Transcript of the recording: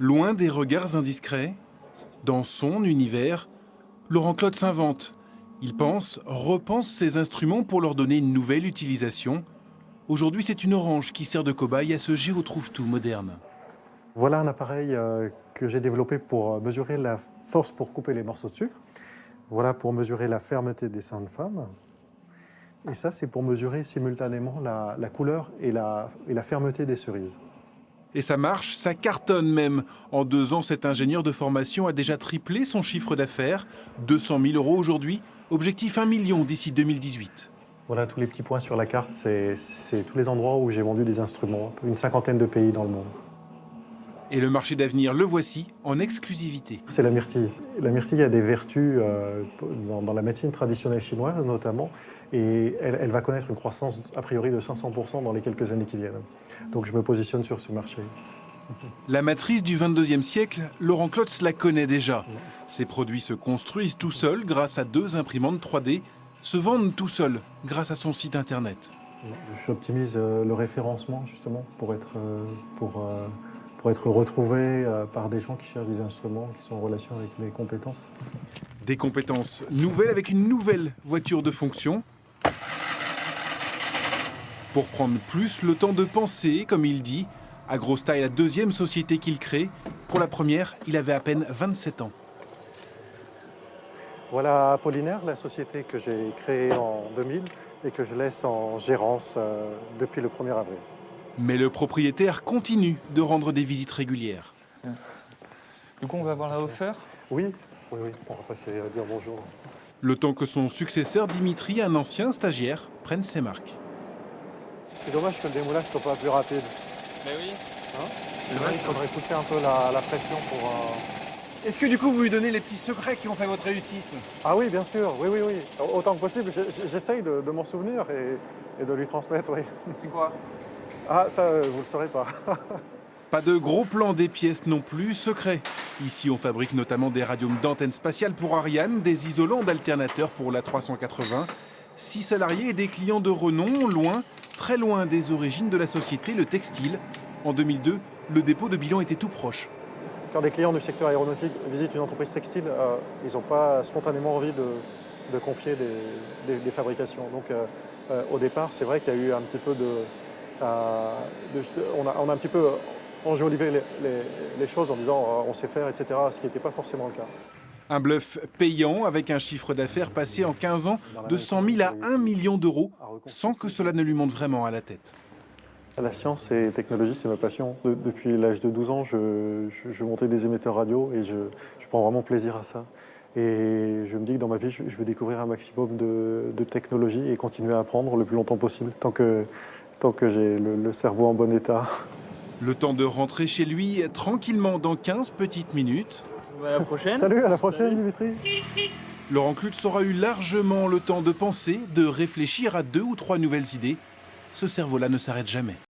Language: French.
Loin des regards indiscrets, dans son univers, Laurent Claude s'invente. Il pense, repense ses instruments pour leur donner une nouvelle utilisation. Aujourd'hui, c'est une orange qui sert de cobaye à ce géotrouve-tout moderne. Voilà un appareil que j'ai développé pour mesurer la force pour couper les morceaux de sucre. Voilà pour mesurer la fermeté des seins de femme. Et ça, c'est pour mesurer simultanément la couleur et la fermeté des cerises. Et ça marche, ça cartonne même. En 2 ans, cet ingénieur de formation a déjà triplé son chiffre d'affaires. 200 000 € aujourd'hui, objectif 1 million d'ici 2018. Voilà, tous les petits points sur la carte, c'est tous les endroits où j'ai vendu des instruments, une 50aine de pays dans le monde. Et le marché d'avenir, le voici, en exclusivité. C'est la myrtille. La myrtille a des vertus dans la médecine traditionnelle chinoise notamment, et elle va connaître une croissance a priori de 500% dans les quelques années qui viennent. Donc je me positionne sur ce marché. La matrice du 22e siècle, Laurent Klotz la connaît déjà. Ses produits se construisent tout seuls grâce à 2 imprimantes 3D, se vendent tout seuls grâce à son site internet. J'optimise le référencement justement pour être retrouvé par des gens qui cherchent des instruments qui sont en relation avec mes compétences. Des compétences nouvelles avec une nouvelle voiture de fonction. Pour prendre plus le temps de penser, comme il dit, AgroStyle est la 2e société qu'il crée. Pour la première, il avait à peine 27 ans. Voilà Apollinaire, la société que j'ai créée en 2000 et que je laisse en gérance depuis le 1er avril. Mais le propriétaire continue de rendre des visites régulières. Du coup, on va voir la Hofer. Oui, on va passer dire bonjour. Le temps que son successeur Dimitri, un ancien stagiaire, prenne ses marques. C'est dommage que le démoulage ne soit pas plus rapide. Mais oui. Hein, c'est vrai qu'il faudrait pousser un peu la pression pour... Est-ce que du coup vous lui donnez les petits secrets qui ont fait votre réussite? Ah oui, bien sûr, oui. Autant que possible, j'essaye de m'en souvenir et de lui transmettre, oui. C'est quoi? Ah, ça, vous ne le saurez pas. Pas de gros plans des pièces non plus, secret. Ici, on fabrique notamment des radiums d'antenne spatiale pour Ariane, des isolants d'alternateurs pour l'A380. 6 salariés et des clients de renom, loin, très loin des origines de la société, le textile. En 2002, le dépôt de bilan était tout proche. Quand des clients du secteur aéronautique visitent une entreprise textile, ils n'ont pas spontanément envie de confier des fabrications. Donc au départ, c'est vrai qu'il y a eu un petit peu on a un petit peu enjolivé les choses en disant on sait faire, etc., ce qui n'était pas forcément le cas. Un bluff payant avec un chiffre d'affaires passé en 15 ans de 100 000 à 1 million d'euros, sans que cela ne lui monte vraiment à la tête. La science et technologie, c'est ma passion. Depuis l'âge de 12 ans, je montais des émetteurs radio et je prends vraiment plaisir à ça. Et je me dis que dans ma vie, je veux découvrir un maximum de technologie et continuer à apprendre le plus longtemps possible, tant que j'ai le cerveau en bon état. Le temps de rentrer chez lui tranquillement dans 15 petites minutes. À la prochaine. Salut, à la prochaine, Dimitri. Laurent Klutz aura eu largement le temps de penser, de réfléchir à 2 ou 3 nouvelles idées. Ce cerveau-là ne s'arrête jamais.